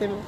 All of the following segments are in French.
C'est bon.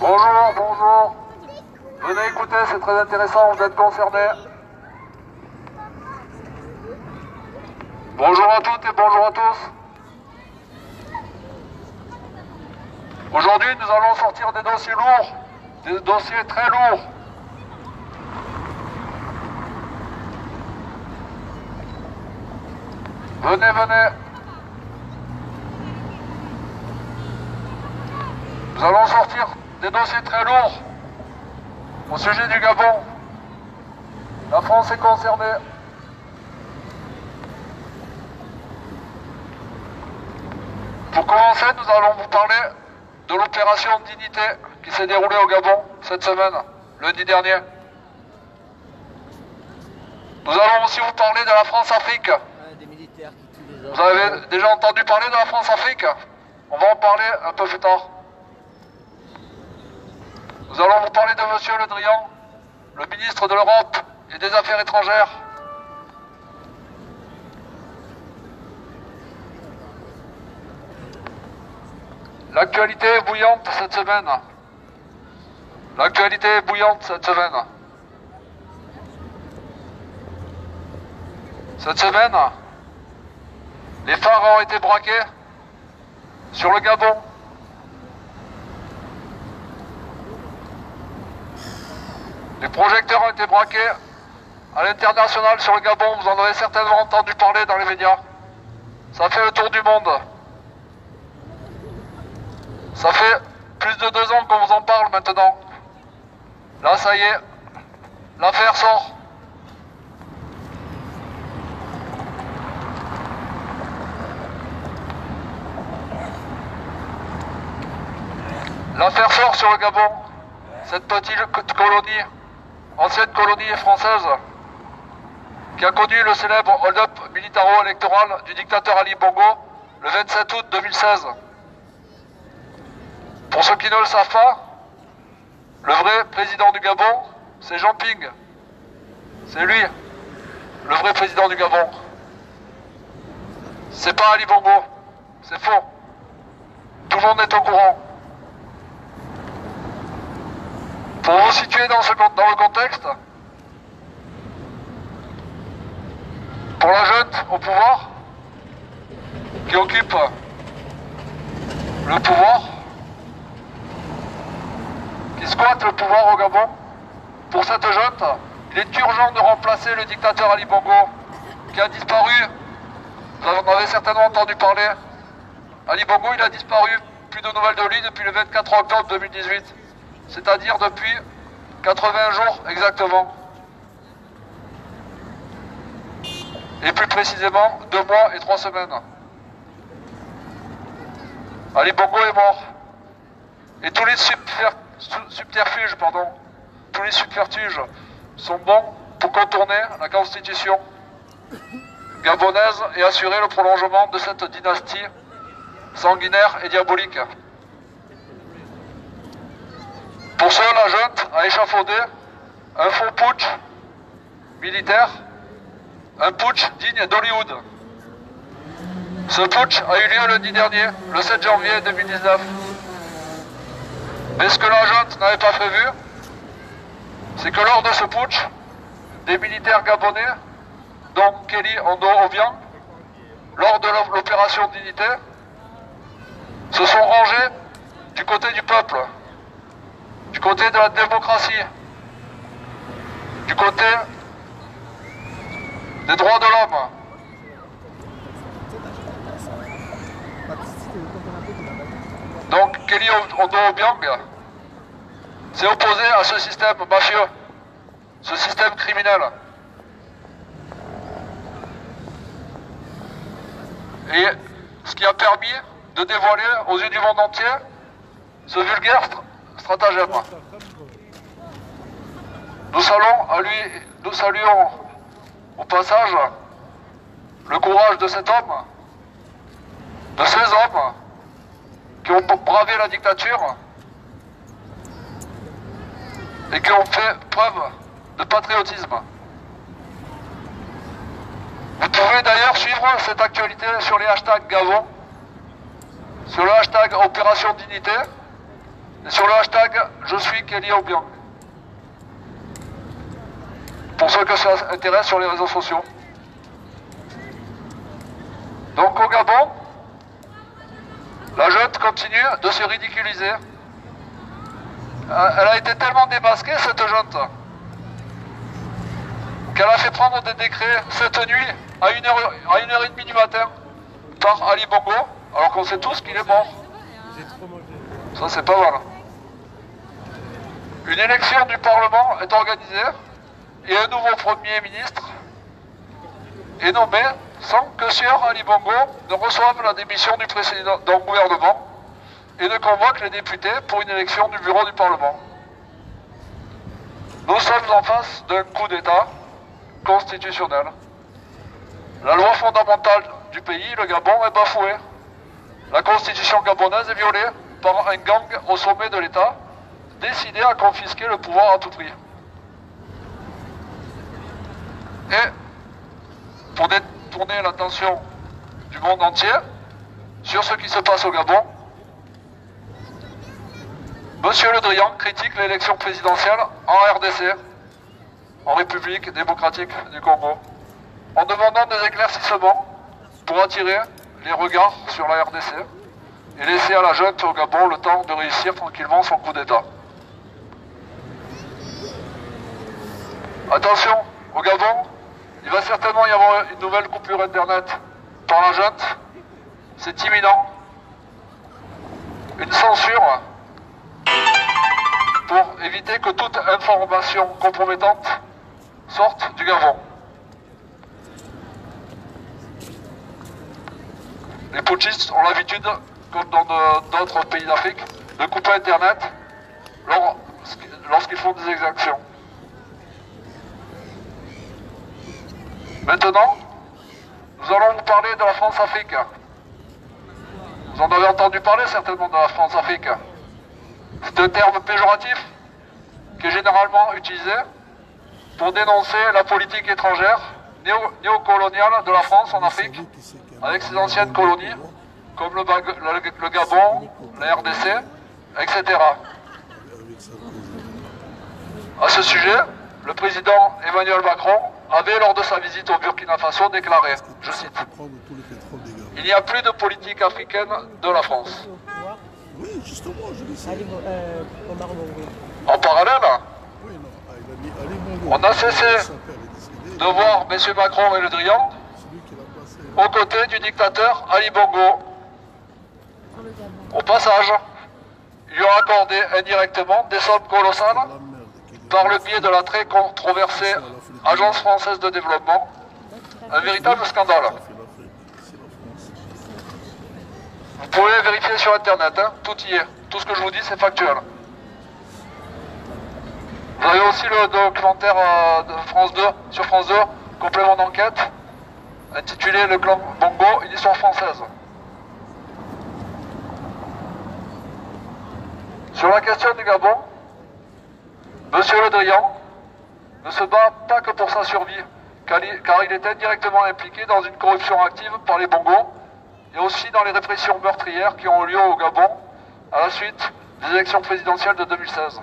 Bonjour, bonjour. Venez écouter, c'est très intéressant, vous êtes concernés. Bonjour à toutes et bonjour à tous. Aujourd'hui, nous allons sortir des dossiers lourds, des dossiers très lourds. Venez, venez. Nous allons sortir des dossiers très lourds au sujet du Gabon. La France est concernée. Pour commencer, nous allons vous parler de l'opération Dignité qui s'est déroulée au Gabon cette semaine, lundi dernier. Nous allons aussi vous parler de la France-Afrique. Vous avez déjà entendu parler de la France-Afrique? On va en parler un peu plus tard. Nous allons vous parler de M. Le Drian, le ministre de l'Europe et des Affaires étrangères. L'actualité est bouillante cette semaine. L'actualité est bouillante cette semaine. Cette semaine, les phares ont été braqués sur le Gabon. Les projecteurs ont été braqués à l'international sur le Gabon. Vous en avez certainement entendu parler dans les médias. Ça fait le tour du monde. Ça fait plus de 2 ans qu'on vous en parle maintenant. Là, ça y est, l'affaire sort. L'affaire sort sur le Gabon. Cette petite colonie, ancienne colonie française, qui a connu le célèbre hold-up militaro-électoral du dictateur Ali Bongo le 27 août 2016. Pour ceux qui ne le savent pas, le vrai président du Gabon, c'est Jean Ping. C'est lui, le vrai président du Gabon. C'est pas Ali Bongo, c'est faux. Tout le monde est au courant. Pour vous situer dans le contexte, pour la junte au pouvoir, qui occupe le pouvoir, qui squatte le pouvoir au Gabon, pour cette junte, il est urgent de remplacer le dictateur Ali Bongo, qui a disparu. Vous en avez certainement entendu parler. Ali Bongo, il a disparu, plus de nouvelles de lui depuis le 24 octobre 2018. C'est-à-dire depuis 80 jours exactement. Et plus précisément, 2 mois et 3 semaines. Ali Bongo est mort. Et tous les subterfuges, tous les subterfuges sont bons pour contourner la constitution gabonaise et assurer le prolongement de cette dynastie sanguinaire et diabolique. Pour cela, la junte a échafaudé un faux putsch militaire, un putsch digne d'Hollywood. Ce putsch a eu lieu lundi dernier, le 7 janvier 2019. Mais ce que la junte n'avait pas prévu, c'est que lors de ce putsch, des militaires gabonais, dont Kelly Ondo Obiang, lors de l'opération Dignité, se sont rangés du côté du peuple, du côté de la démocratie, du côté des droits de l'homme. Donc Kelly Ondo Obiang s'est opposé à ce système mafieux, ce système criminel. Et ce qui a permis de dévoiler aux yeux du monde entier ce vulgaire stratagème. Nous saluons au passage le courage de cet homme de ces hommes qui ont bravé la dictature et qui ont fait preuve de patriotisme. Vous pouvez d'ailleurs suivre cette actualité sur les hashtags Gabon, sur le hashtag Opération Dignité et sur le hashtag Je suis Kelly Obiang. Pour ceux que ça intéresse sur les réseaux sociaux. Donc au Gabon, la junte continue de se ridiculiser. Elle a été tellement démasquée, cette junte, qu'elle a fait prendre des décrets cette nuit à 1h30 du matin par Ali Bongo, alors qu'on sait tous qu'il est mort. Ça, c'est pas mal. Une élection du Parlement est organisée et un nouveau Premier ministre est nommé sans que Sieur Ali Bongo ne reçoive la démission du précédent gouvernement et ne convoque les députés pour une élection du bureau du Parlement. Nous sommes en face d'un coup d'État constitutionnel. La loi fondamentale du pays, le Gabon, est bafouée. La constitution gabonaise est violée par un gang au sommet de l'État, décidé à confisquer le pouvoir à tout prix. Et pour détourner l'attention du monde entier sur ce qui se passe au Gabon, Monsieur Le Drian critique l'élection présidentielle en RDC, en République démocratique du Congo, en demandant des éclaircissements pour attirer les regards sur la RDC et laisser à la junte au Gabon le temps de réussir tranquillement son coup d'État. Attention, au Gabon, il va certainement y avoir une nouvelle coupure Internet par la junte. C'est imminent. Une censure pour éviter que toute information compromettante sorte du Gabon. Les putschistes ont l'habitude, comme dans d'autres pays d'Afrique, de couper Internet lorsqu'ils font des exactions. Maintenant, nous allons vous parler de la France-Afrique. Vous en avez entendu parler certainement de la France-Afrique. C'est un terme péjoratif qui est généralement utilisé pour dénoncer la politique étrangère néocoloniale de la France en Afrique, avec ses anciennes colonies, comme le Gabon, la RDC, etc. À ce sujet, le président Emmanuel Macron avait, lors de sa visite au Burkina Faso, déclaré, je cite, « Il n'y a plus de politique africaine de la France. » Oui, justement, je le sais. En parallèle, on a cessé de voir M. Macron et Le Drian aux côtés du dictateur Ali Bongo. Au passage, il lui a accordé indirectement des sommes colossales par le biais de la très controversée Agence française de développement. Un véritable scandale. Vous pouvez vérifier sur Internet, hein, tout y est. Tout ce que je vous dis, c'est factuel. Vous avez aussi le documentaire de France 2, sur France 2, complément d'enquête, intitulé Le clan Bongo, une histoire française. Sur la question du Gabon, Monsieur Le Drian ne se bat pas que pour sa survie, car il est indirectement impliqué dans une corruption active par les Bongos, et aussi dans les répressions meurtrières qui ont eu lieu au Gabon à la suite des élections présidentielles de 2016.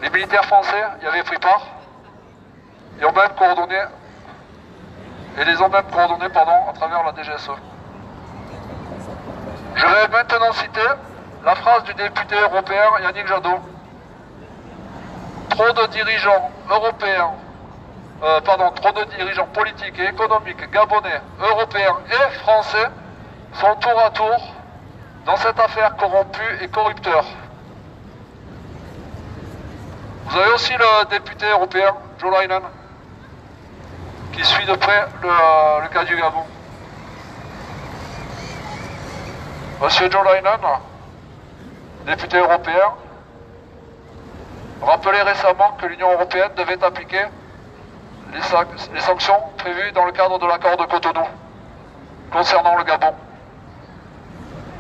Les militaires français y avaient pris part et les ont même coordonnés à travers la DGSE. Je vais maintenant citer la phrase du député européen Yannick Jadot. Trop de dirigeants européens, trop de dirigeants politiques et économiques gabonais, européens et français sont tour à tour dans cette affaire corrompue et corrupteur. Vous avez aussi le député européen, Joe Leinen, qui suit de près le cas du Gabon. Monsieur Joe Leinen, député européen, rappelait récemment que l'Union européenne devait appliquer les sanctions prévues dans le cadre de l'accord de Cotonou. concernant le Gabon.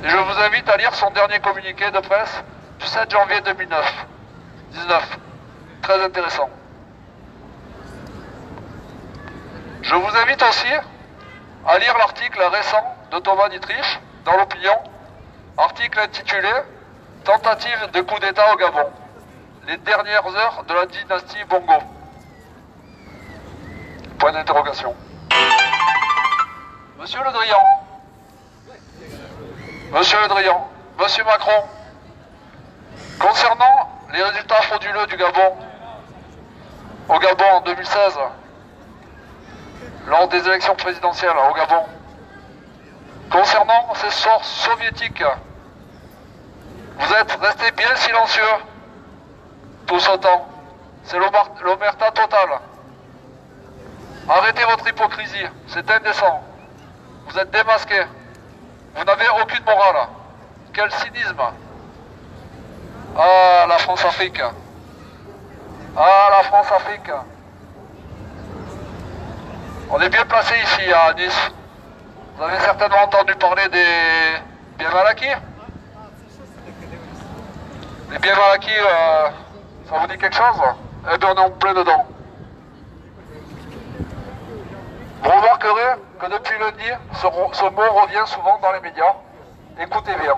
Et je vous invite à lire son dernier communiqué de presse du 7 janvier 2019. Très intéressant. Je vous invite aussi à lire l'article récent de Thomas Dietrich dans l'Opinion, article intitulé « Tentative de coup d'État au Gabon, les dernières heures de la dynastie Bongo ». Point d'interrogation. Monsieur Le Drian, Monsieur Le Drian, Monsieur Macron, concernant les résultats frauduleux du Gabon, au Gabon en 2016, lors des élections présidentielles au Gabon, concernant ces sources soviétiques, vous êtes restés bien silencieux tout ce temps. C'est l'omerta totale. Arrêtez votre hypocrisie, c'est indécent. Vous êtes démasqués. Vous n'avez aucune morale. Quel cynisme. Ah, la France-Afrique. Ah, la France-Afrique. On est bien placé ici à Nice. Vous avez certainement entendu parler des biens mal acquis. Les biens mal acquis, ça vous dit quelque chose? Eh bien, on est en plein dedans. Vous remarquerez que depuis lundi, ce mot revient souvent dans les médias. Écoutez bien.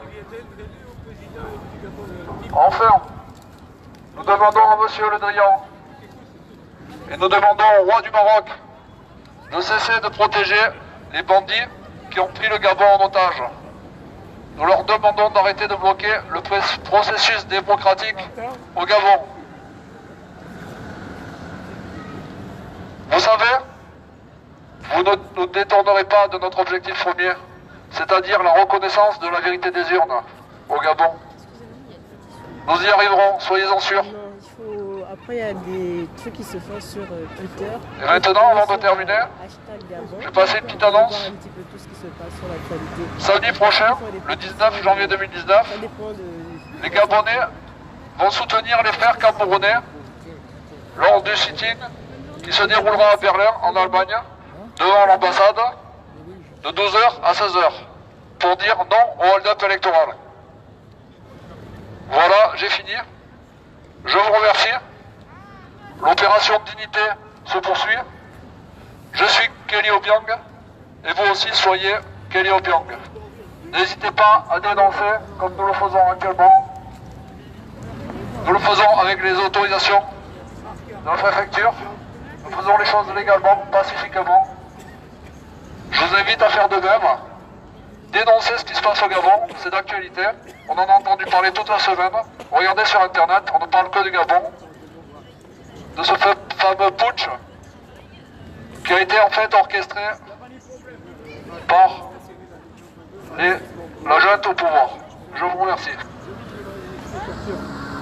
Enfin, nous demandons à Monsieur Le Drian et nous demandons au roi du Maroc de cesser de protéger les bandits qui ont pris le Gabon en otage. Nous leur demandons d'arrêter de bloquer le processus démocratique au Gabon. Vous savez, vous ne nous détournerez pas de notre objectif premier, c'est-à-dire la reconnaissance de la vérité des urnes au Gabon. Nous y arriverons, soyez-en sûrs. Après, il y a des trucs qui se font sur Twitter. Et maintenant, avant de terminer, je vais passer une petite annonce. Samedi prochain, le 19 janvier 2019, les Gabonais vont soutenir les frères camerounais lors du sitting qui se déroulera à Berlin, en Allemagne, devant l'ambassade, de 12h à 16h, pour dire non au hold-up électoral. Voilà, j'ai fini. Je vous remercie. L'opération Dignité se poursuit. Je suis Kelly Obiang et vous aussi soyez Kelly Obiang. N'hésitez pas à dénoncer comme nous le faisons actuellement. Nous le faisons avec les autorisations de la préfecture. Nous faisons les choses légalement, pacifiquement. Je vous invite à faire de même. Dénoncer ce qui se passe au Gabon, c'est d'actualité. On en a entendu parler toute la semaine. Regardez sur internet, on ne parle que du Gabon. De ce fameux putsch qui a été en fait orchestré par la junte au pouvoir. Je vous remercie.